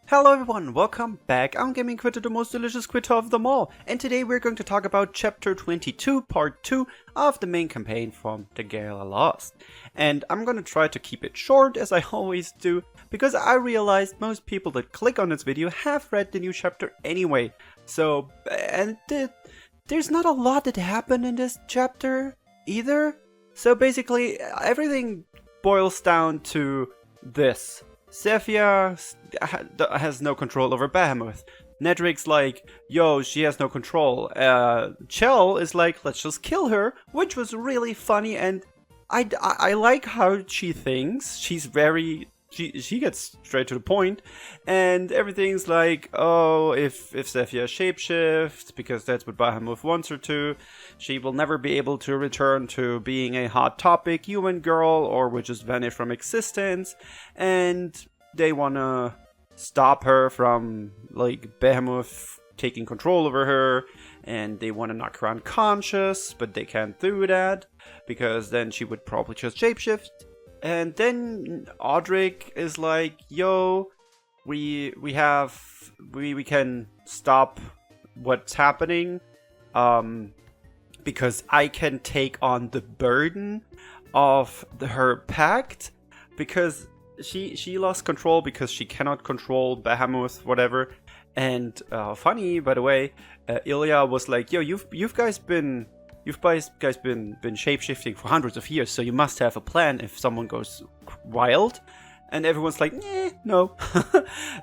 Hello everyone, welcome back. I'm Gaming Quitte, the most delicious Quitte of them all, and today we're going to talk about Chapter 22, Part 2 of the main campaign from Dragalia Lost. And I'm gonna try to keep it short, as I always do, because I realized most people that click on this video have read the new chapter anyway. So, there's not a lot that happened in this chapter either. So basically, everything boils down to this. Zephyr has no control over Bahamut. Nedric's like, yo, she has no control. Chell is like, let's just kill her, which was really funny, and I like how she thinks. She's very... She gets straight to the point, and everything's like, oh, if Zephyr shapeshifts, because that's what Bahamut wants her to, she will never be able to return to being a hot topic human girl, or will just vanish from existence, and they wanna stop her from, like, Bahamut taking control over her, and they wanna knock her unconscious, but they can't do that, because then she would probably just shapeshift. And then Audric is like, yo, we can stop what's happening, because I can take on the burden of her pact, because she lost control because she cannot control Bahamut, whatever. And funny, by the way, Ilya was like, yo, you guys been shapeshifting for hundreds of years, so you must have a plan if someone goes wild. And everyone's like, no.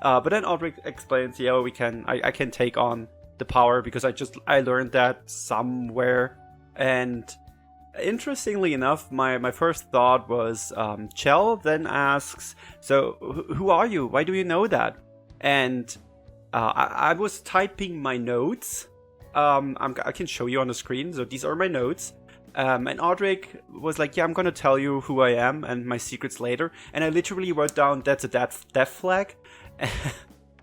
But then Audric explains, yeah, I can take on the power because I learned that somewhere. And interestingly enough, my first thought was, Chell then asks, so who are you? Why do you know that? And I was typing my notes. I can show you on the screen, so these are my notes. And Audric was like, yeah, I'm gonna tell you who I am and my secrets later. And I literally wrote down, that's a death flag.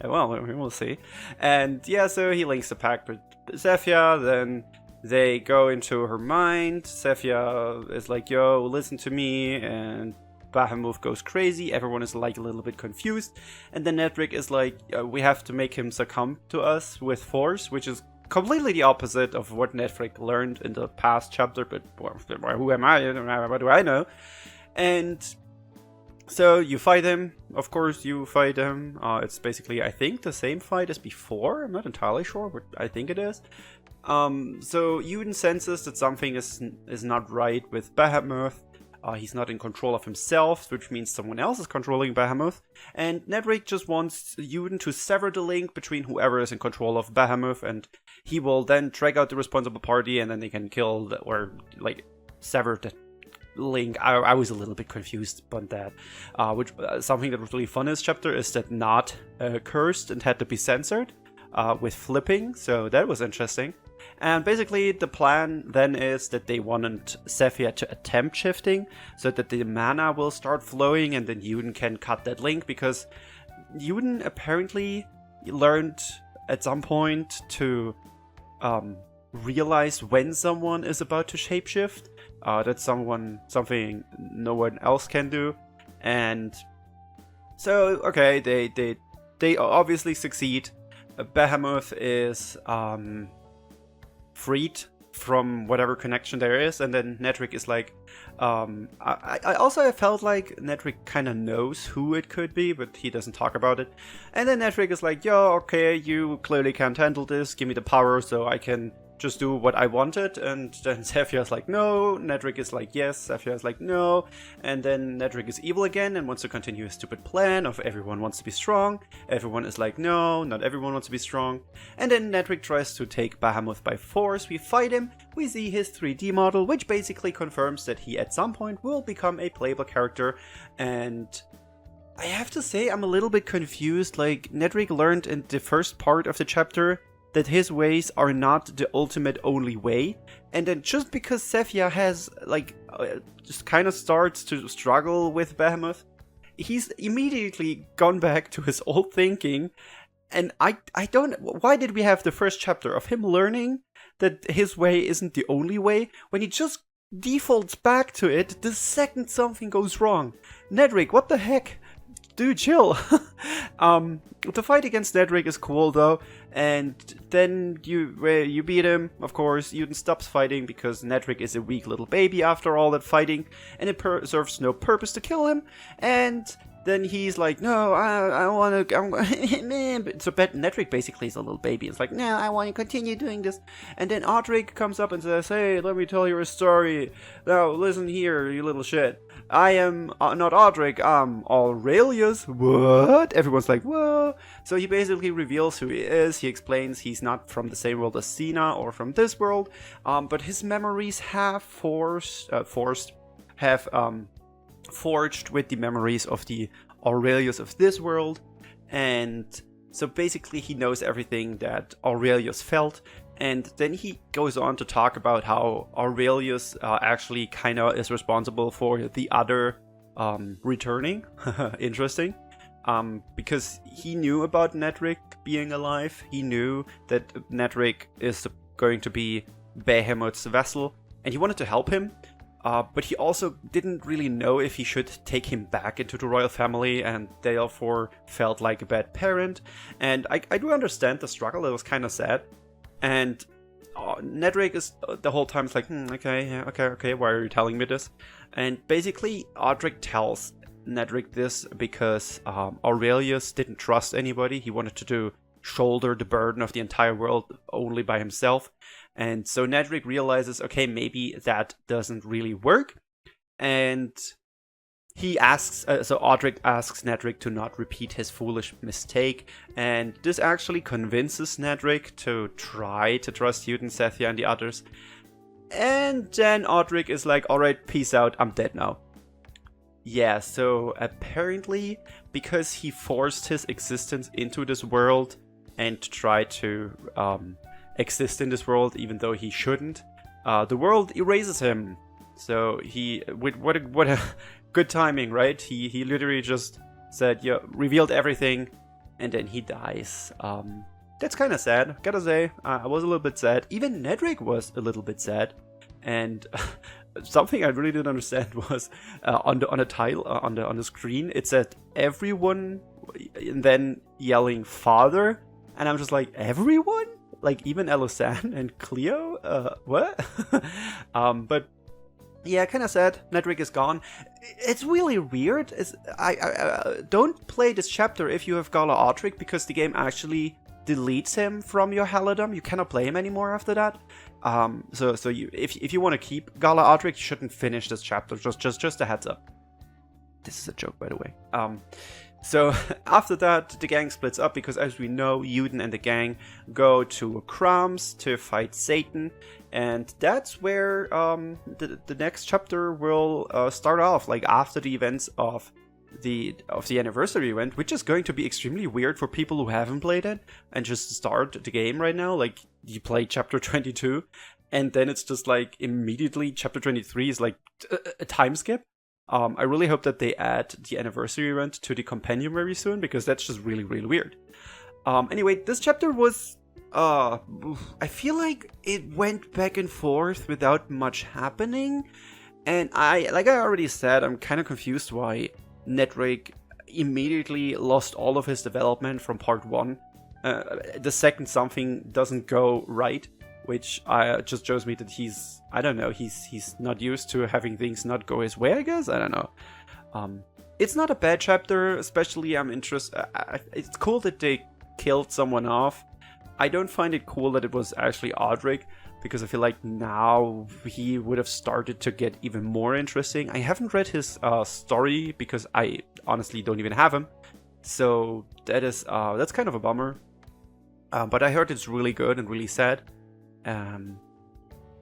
Well, we'll see. And yeah, so he links the pact with Zephyr, then they go into her mind. Zephyr is like, yo, listen to me, and Bahamut goes crazy. Everyone is like a little bit confused. And then Nedric is like, we have to make him succumb to us with force, which is completely the opposite of what Nedric learned in the past chapter, but who am I? What do I know? And so you fight him. Of course, you fight him. It's basically, I think, the same fight as before. I'm not entirely sure, but I think it is. So Yuden senses that something is not right with Bahamut. He's not in control of himself, which means someone else is controlling Bahamut. And Nedric just wants Yuden to sever the link between whoever is in control of Bahamut, and he will then drag out the responsible party, and then they can kill or sever the link. I was a little bit confused about that. Which something that was really fun in this chapter is that not cursed and had to be censored with flipping, so that was interesting. And basically the plan then is that they want Zephyr to attempt shifting so that the mana will start flowing, and then Yuden can cut that link, because Yuden apparently learned at some point to realize when someone is about to shapeshift. That's something no one else can do. And so, okay, they obviously succeed. Bahamut is freed from whatever connection there is, and then Nedric is like, I also felt like Nedric kind of knows who it could be, but he doesn't talk about it. And then Nedric is like, yo, okay, you clearly can't handle this, give me the power so I can just do what I wanted. And then Zephyr is like, no. Nedric is like, yes. Zephyr is like, no. And then Nedric is evil again and wants to continue his stupid plan of everyone wants to be strong. Everyone is like, no, not everyone wants to be strong. And then Nedric tries to take Bahamut by force. We fight him. We see his 3D model, which basically confirms that he at some point will become a playable character. And I have to say, I'm a little bit confused. Like, Nedric learned in the first part of the chapter that his ways are not the ultimate only way, and then just because Zephyr has, just kind of starts to struggle with Bahamut, he's immediately gone back to his old thinking, and I don't... Why did we have the first chapter of him learning that his way isn't the only way, when he just defaults back to it the second something goes wrong? Nedric, what the heck? dude, chill. The fight against Nedrick is cool though, and then you beat him. Of course, Uden stops fighting because Nedrick is a weak little baby after all that fighting, and it serves no purpose to kill him. And then he's like, no, I want to. So Nedrick basically is a little baby. It's like, no, I want to continue doing this. And then Audric comes up and says, hey, let me tell you a story. Now listen here, you little shit. I am not Audric, I'm Aurelius. What? Everyone's like, whoa. So he basically reveals who he is. He explains he's not from the same world as Sina or from this world, but his memories have forged with the memories of the Aurelius of this world. And so basically he knows everything that Aurelius felt. And then he goes on to talk about how Aurelius actually kind of is responsible for the other returning. Interesting. Because he knew about Nedrick being alive. He knew that Nedrick is going to be Behemoth's vessel. And he wanted to help him. But he also didn't really know if he should take him back into the royal family, and therefore felt like a bad parent. And I do understand the struggle. It was kind of sad. And Nedrick is the whole time like, okay, why are you telling me this? And basically, Audric tells Nedrick this because Aurelius didn't trust anybody. He wanted to shoulder the burden of the entire world only by himself. And so Nedrick realizes, okay, maybe that doesn't really work. And he asks, so Audric asks Nedrick to not repeat his foolish mistake. And this actually convinces Nedrick to try to trust Uden, Sethia, and the others. And then Audric is like, alright, peace out, I'm dead now. Yeah, so apparently, because he forced his existence into this world and tried to exist in this world even though he shouldn't, the world erases him. So what a good timing, right? He literally just said, yeah, revealed everything, and then he dies. That's kind of sad, gotta say. I was a little bit sad. Even Nedrick was a little bit sad. And something I really didn't understand was on the tile on the screen, it said everyone, and then yelling father, and I'm just like, everyone? Like even Elosan and Cleo? What? But yeah, kind of sad. Nedrick is gone. It's really weird. I don't play this chapter if you have Gala Audric, because the game actually deletes him from your Halidom. You cannot play him anymore after that. So you, if you want to keep Gala Audric, you shouldn't finish this chapter. Just a heads up. This is a joke, by the way. So after that, the gang splits up because, as we know, Uden and the gang go to Krams to fight Satan, and that's where the next chapter will start off. Like after the events of the anniversary event, which is going to be extremely weird for people who haven't played it and just start the game right now. Like you play chapter 22, and then it's just like immediately chapter 23 is like a time skip. I really hope that they add the anniversary event to the compendium very soon, because that's just really, really weird. Anyway, this chapter was, I feel like it went back and forth without much happening. And like I already said, I'm kind of confused why Nedrick immediately lost all of his development from part 1. The second something doesn't go right, which just shows me that he's not used to having things not go his way, I guess. I don't know. It's not a bad chapter, especially I'm interested. It's cool that they killed someone off. I don't find it cool that it was actually Audric, because I feel like now he would have started to get even more interesting. I haven't read his story because I honestly don't even have him. So that's kind of a bummer. But I heard it's really good and really sad.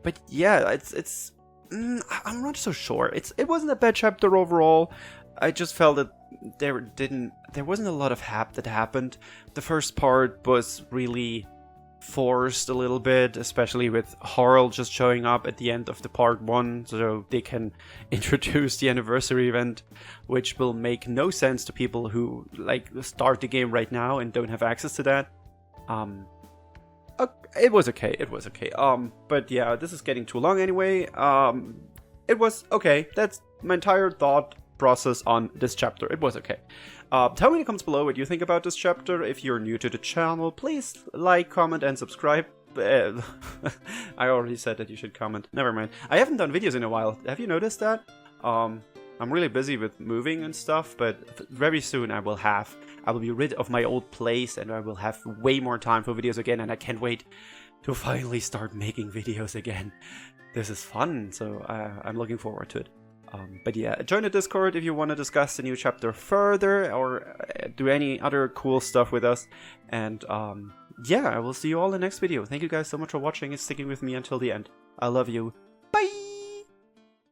But yeah, it's I'm not so sure. It wasn't a bad chapter overall. I just felt that there wasn't a lot of that happened. The first part was really forced a little bit, especially with Harald just showing up at the end of the part 1, so they can introduce the anniversary event, which will make no sense to people who like start the game right now and don't have access to that. It was okay. But yeah, this is getting too long anyway. It was okay. That's my entire thought process on this chapter. It was okay. Tell me in the comments below what you think about this chapter. If you're new to the channel, please like, comment, and subscribe. I already said that you should comment. Never mind. I haven't done videos in a while. Have you noticed that? I'm really busy with moving and stuff, but very soon I will be rid of my old place and I will have way more time for videos again, and I can't wait to finally start making videos again. This is fun, so I'm looking forward to it. But yeah, join the Discord if you want to discuss the new chapter further or do any other cool stuff with us. And yeah, I will see you all in the next video. Thank you guys so much for watching and sticking with me until the end. I love you. Bye!